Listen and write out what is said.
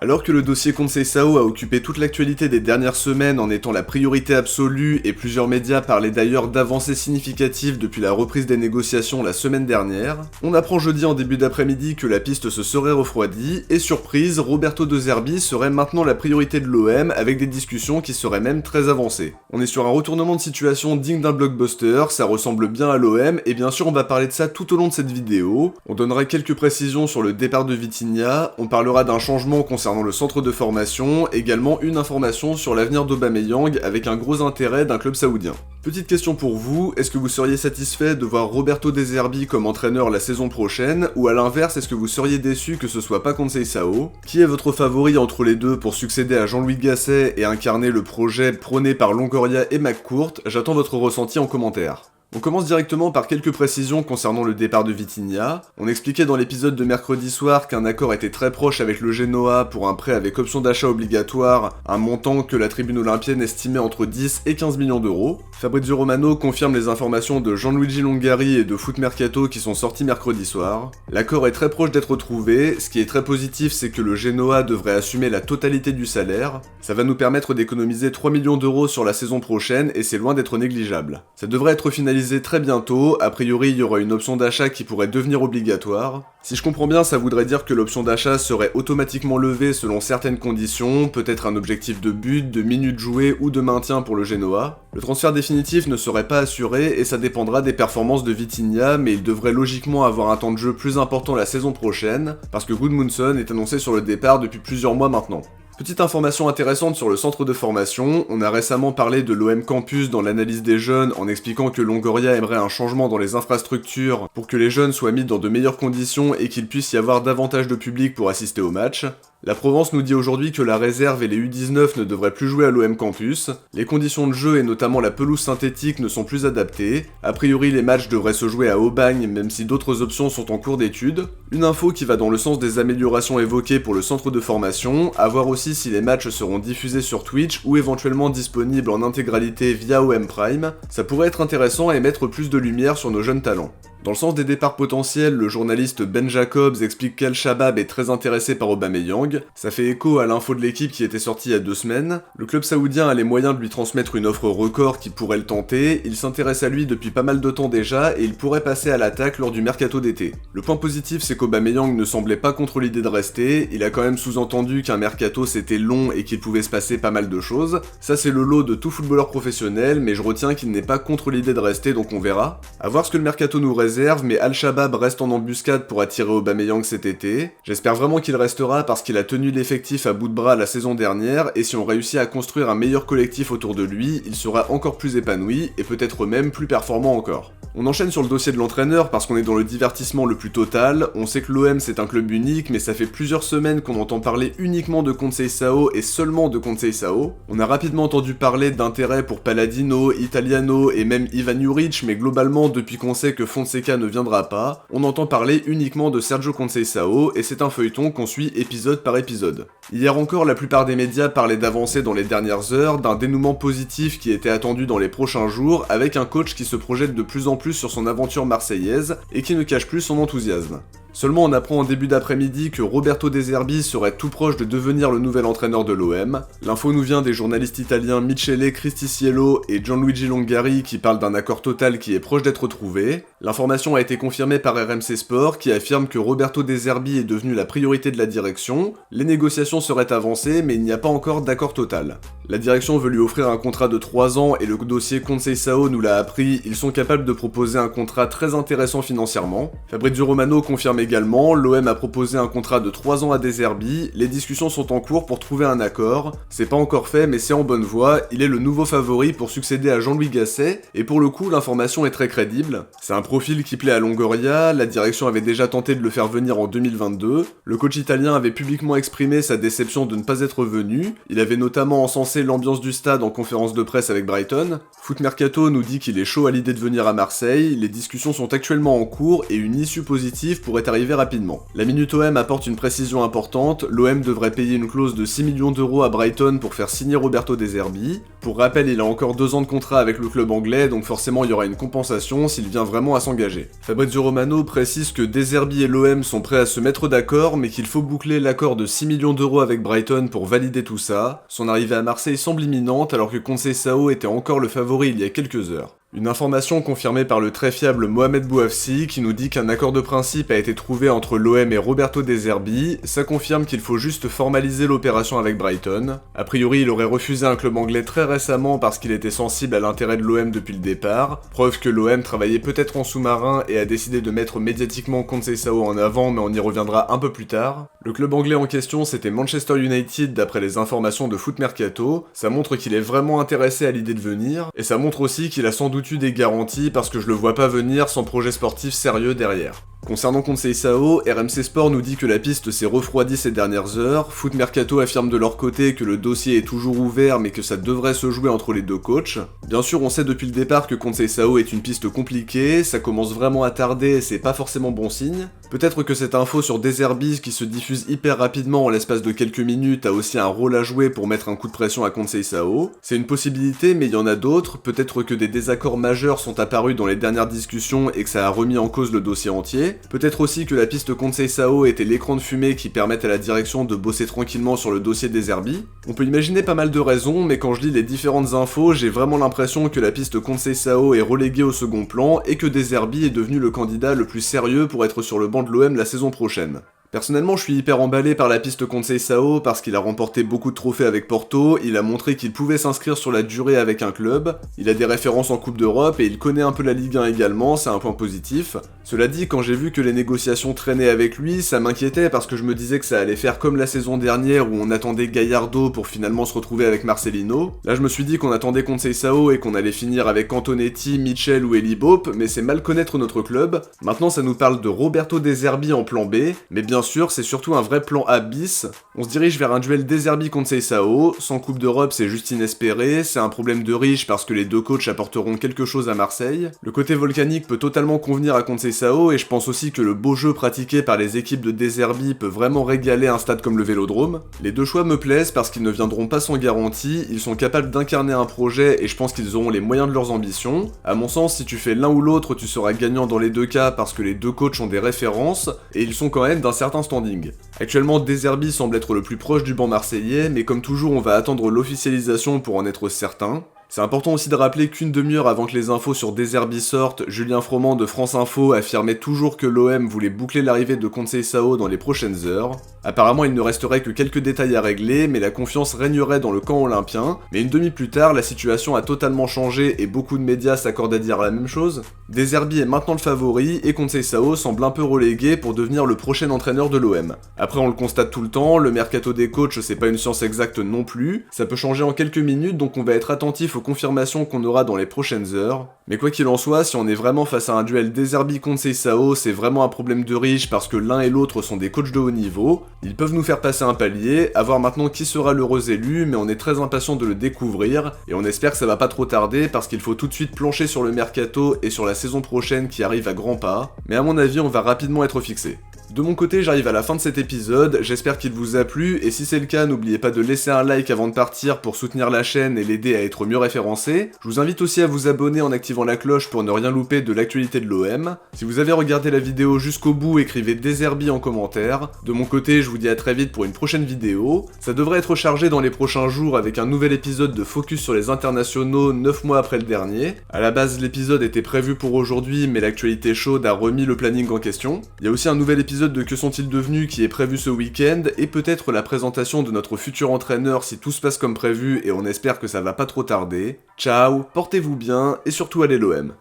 Alors que le dossier Conceição a occupé toute l'actualité des dernières semaines en étant la priorité absolue et plusieurs médias parlaient d'ailleurs d'avancées significatives depuis la reprise des négociations la semaine dernière, on apprend jeudi en début d'après-midi que la piste se serait refroidie et surprise, Roberto De Zerbi serait maintenant la priorité de l'OM avec des discussions qui seraient même très avancées. On est sur un retournement de situation digne d'un blockbuster, ça ressemble bien à l'OM et bien sûr on va parler de ça tout au long de cette vidéo. On donnera quelques précisions sur le départ de Vitinha, on parlera d'un changement concernant le centre de formation, également une information sur l'avenir d'Aubameyang avec un gros intérêt d'un club saoudien. Petite question pour vous, est-ce que vous seriez satisfait de voir Roberto De Zerbi comme entraîneur la saison prochaine, ou à l'inverse, est-ce que vous seriez déçu que ce soit pas Conceição? Qui est votre favori entre les deux pour succéder à Jean-Louis Gasset et incarner le projet prôné par Longoria et McCourt? J'attends votre ressenti en commentaire. On commence directement par quelques précisions concernant le départ de Vitinha. On expliquait dans l'épisode de mercredi soir qu'un accord était très proche avec le Genoa pour un prêt avec option d'achat obligatoire, un montant que la tribune olympienne estimait entre 10 et 15 millions d'euros. Fabrizio Romano confirme les informations de Gianluigi Longari et de Foot Mercato qui sont sorties mercredi soir. L'accord est très proche d'être trouvé, ce qui est très positif c'est que le Genoa devrait assumer la totalité du salaire. Ça va nous permettre d'économiser 3 millions d'euros sur la saison prochaine et c'est loin d'être négligeable. Ça devrait être finalisé très bientôt, a priori il y aura une option d'achat qui pourrait devenir obligatoire. Si je comprends bien, ça voudrait dire que l'option d'achat serait automatiquement levée selon certaines conditions, peut-être un objectif de but, de minutes jouées ou de maintien pour le Genoa. Le transfert définitif ne serait pas assuré et ça dépendra des performances de Vitinha, mais il devrait logiquement avoir un temps de jeu plus important la saison prochaine, parce que Gudmundsson est annoncé sur le départ depuis plusieurs mois maintenant. Petite information intéressante sur le centre de formation, on a récemment parlé de l'OM Campus dans l'analyse des jeunes en expliquant que Longoria aimerait un changement dans les infrastructures pour que les jeunes soient mis dans de meilleures conditions et qu'il puisse y avoir davantage de public pour assister aux matchs. La Provence nous dit aujourd'hui que la réserve et les U19 ne devraient plus jouer à l'OM Campus, les conditions de jeu et notamment la pelouse synthétique ne sont plus adaptées, a priori les matchs devraient se jouer à Aubagne même si d'autres options sont en cours d'étude. Une info qui va dans le sens des améliorations évoquées pour le centre de formation, à voir aussi si les matchs seront diffusés sur Twitch ou éventuellement disponibles en intégralité via OM Prime, ça pourrait être intéressant et mettre plus de lumière sur nos jeunes talents. Dans le sens des départs potentiels, le journaliste Ben Jacobs explique qu'Al Shabab est très intéressé par Aubameyang. Ça fait écho à l'info de l'équipe qui était sortie il y a 2 semaines. Le club saoudien a les moyens de lui transmettre une offre record qui pourrait le tenter, il s'intéresse à lui depuis pas mal de temps déjà et il pourrait passer à l'attaque lors du mercato d'été. Le point positif c'est qu'Aubameyang ne semblait pas contre l'idée de rester, il a quand même sous-entendu qu'un mercato c'était long et qu'il pouvait se passer pas mal de choses. Ça c'est le lot de tout footballeur professionnel, mais je retiens qu'il n'est pas contre l'idée de rester donc on verra. À voir ce que le mercato nous réserve, mais Al Shabab reste en embuscade pour attirer Aubameyang cet été. J'espère vraiment qu'il restera parce qu'il a tenu l'effectif à bout de bras la saison dernière et si on réussit à construire un meilleur collectif autour de lui, il sera encore plus épanoui et peut-être même plus performant encore. On enchaîne sur le dossier de l'entraîneur parce qu'on est dans le divertissement le plus total. On sait que l'OM c'est un club unique, mais ça fait plusieurs semaines qu'on entend parler uniquement de Conceição et seulement de Conceição. On a rapidement entendu parler d'intérêt pour Palladino, Italiano et même Ivan Juric, mais globalement depuis qu'on sait que Fonseca ne viendra pas, on entend parler uniquement de Sergio Conceição et c'est un feuilleton qu'on suit épisode par épisode. Hier encore, la plupart des médias parlaient d'avancées dans les dernières heures, d'un dénouement positif qui était attendu dans les prochains jours, avec un coach qui se projette de plus en plus sur son aventure marseillaise et qui ne cache plus son enthousiasme. Seulement on apprend en début d'après-midi que Roberto De Zerbi serait tout proche de devenir le nouvel entraîneur de l'OM. L'info nous vient des journalistes italiens Michele Cristiciello et Gianluigi Longari qui parlent d'un accord total qui est proche d'être trouvé. L'information a été confirmée par RMC Sport qui affirme que Roberto De Zerbi est devenu la priorité de la direction. Les négociations seraient avancées mais il n'y a pas encore d'accord total. La direction veut lui offrir un contrat de 3 ans et le dossier Conceição nous l'a appris, ils sont capables de proposer un contrat très intéressant financièrement. Fabrizio Romano confirme également, l'OM a proposé un contrat de 3 ans à De Zerbi, les discussions sont en cours pour trouver un accord, c'est pas encore fait mais c'est en bonne voie, il est le nouveau favori pour succéder à Jean-Louis Gasset, et pour le coup l'information est très crédible. C'est un profil qui plaît à Longoria, la direction avait déjà tenté de le faire venir en 2022, le coach italien avait publiquement exprimé sa déception de ne pas être venu, il avait notamment encensé l'ambiance du stade en conférence de presse avec Brighton. Foot Mercato nous dit qu'il est chaud à l'idée de venir à Marseille, les discussions sont actuellement en cours et une issue positive pourrait arriver rapidement. La Minute OM apporte une précision importante, l'OM devrait payer une clause de 6 millions d'euros à Brighton pour faire signer Roberto De Zerbi. Pour rappel, il a encore 2 ans de contrat avec le club anglais, donc forcément il y aura une compensation s'il vient vraiment à s'engager. Fabrizio Romano précise que De Zerbi et l'OM sont prêts à se mettre d'accord, mais qu'il faut boucler l'accord de 6 millions d'euros avec Brighton pour valider tout ça. Son arrivée à Marseille semble imminente alors que Conceição était encore le favori il y a quelques heures. Une information confirmée par le très fiable Mohamed Bouafsi qui nous dit qu'un accord de principe a été trouvé entre l'OM et Roberto De Zerbi. Ça confirme qu'il faut juste formaliser l'opération avec Brighton. A priori, il aurait refusé un club anglais très récemment parce qu'il était sensible à l'intérêt de l'OM depuis le départ. Preuve que l'OM travaillait peut-être en sous-marin et a décidé de mettre médiatiquement Conceição en avant, mais on y reviendra un peu plus tard. Le club anglais en question, c'était Manchester United d'après les informations de Foot Mercato. Ça montre qu'il est vraiment intéressé à l'idée de venir, et ça montre aussi qu'il a sans doute eu des garanties parce que je le vois pas venir sans projet sportif sérieux derrière. Concernant Conceição, RMC Sport nous dit que la piste s'est refroidie ces dernières heures, Foot Mercato affirme de leur côté que le dossier est toujours ouvert mais que ça devrait se jouer entre les deux coachs. Bien sûr, on sait depuis le départ que Conceição est une piste compliquée, ça commence vraiment à tarder et c'est pas forcément bon signe. Peut-être que cette info sur De Zerbi qui se diffuse hyper rapidement en l'espace de quelques minutes a aussi un rôle à jouer pour mettre un coup de pression à Conceição. C'est une possibilité mais il y en a d'autres, peut-être que des désaccords majeurs sont apparus dans les dernières discussions et que ça a remis en cause le dossier entier. Peut-être aussi que la piste Conceição était l'écran de fumée qui permet à la direction de bosser tranquillement sur le dossier De Zerbi. On peut imaginer pas mal de raisons, mais quand je lis les différentes infos, j'ai vraiment l'impression que la piste Conceição est reléguée au second plan et que De Zerbi est devenu le candidat le plus sérieux pour être sur le banc de l'OM la saison prochaine. Personnellement, je suis hyper emballé par la piste Conceição parce qu'il a remporté beaucoup de trophées avec Porto, il a montré qu'il pouvait s'inscrire sur la durée avec un club, il a des références en Coupe d'Europe et il connaît un peu la Ligue 1 également, c'est un point positif. Cela dit, quand j'ai vu que les négociations traînaient avec lui, ça m'inquiétait parce que je me disais que ça allait faire comme la saison dernière où on attendait Gallardo pour finalement se retrouver avec Marcelino. Là, je me suis dit qu'on attendait Conceição et qu'on allait finir avec Antonetti, Mitchell ou Eli Bope, mais c'est mal connaître notre club. Maintenant, ça nous parle de Roberto De Zerbi en plan B, mais bien sûr, c'est surtout un vrai plan A bis. On se dirige vers un duel De Zerbi Conceição, sans Coupe d'Europe c'est juste inespéré, c'est un problème de riche parce que les deux coachs apporteront quelque chose à Marseille. Le côté volcanique peut totalement convenir à Conceição et je pense aussi que le beau jeu pratiqué par les équipes de De Zerbi peut vraiment régaler un stade comme le Vélodrome. Les deux choix me plaisent parce qu'ils ne viendront pas sans garantie, ils sont capables d'incarner un projet et je pense qu'ils auront les moyens de leurs ambitions. À mon sens, si tu fais l'un ou l'autre, tu seras gagnant dans les deux cas parce que les deux coachs ont des références et ils sont quand même d'un certain standing. Actuellement, De Zerbi semble être le plus proche du banc marseillais, mais comme toujours, on va attendre l'officialisation pour en être certain. C'est important aussi de rappeler qu'une demi-heure avant que les infos sur De Zerbi sortent, Julien Froment de France Info affirmait toujours que l'OM voulait boucler l'arrivée de Conceição dans les prochaines heures. Apparemment, il ne resterait que quelques détails à régler, mais la confiance régnerait dans le camp olympien. Mais une demi plus tard, la situation a totalement changé et beaucoup de médias s'accordent à dire la même chose. De Zerbi est maintenant le favori et Conceição semble un peu relégué pour devenir le prochain entraîneur de l'OM. Après, on le constate tout le temps, le mercato des coachs c'est pas une science exacte non plus, ça peut changer en quelques minutes donc on va être attentif aux confirmations qu'on aura dans les prochaines heures. Mais quoi qu'il en soit, si on est vraiment face à un duel De Zerbi Conceição, c'est vraiment un problème de riche parce que l'un et l'autre sont des coachs de haut niveau. Ils peuvent nous faire passer un palier, à voir maintenant qui sera l'heureux élu, mais on est très impatient de le découvrir, et on espère que ça va pas trop tarder parce qu'il faut tout de suite plancher sur le mercato et sur la saison prochaine qui arrive à grands pas, mais à mon avis on va rapidement être fixé. De mon côté, j'arrive à la fin de cet épisode, j'espère qu'il vous a plu, et si c'est le cas, n'oubliez pas de laisser un like avant de partir pour soutenir la chaîne et l'aider à être mieux référencé. Je vous invite aussi à vous abonner en activant la cloche pour ne rien louper de l'actualité de l'OM. Si vous avez regardé la vidéo jusqu'au bout, écrivez De Zerbi en commentaire. De mon côté, je vous dis à très vite pour une prochaine vidéo. Ça devrait être chargé dans les prochains jours avec un nouvel épisode de Focus sur les internationaux 9 mois après le dernier. À la base, l'épisode était prévu pour aujourd'hui, mais l'actualité chaude a remis le planning en question. Il y a aussi un nouvel épisode de Que sont-ils devenus qui est prévu ce week-end, et peut-être la présentation de notre futur entraîneur si tout se passe comme prévu et on espère que ça va pas trop tarder. Ciao, portez-vous bien et surtout allez l'OM.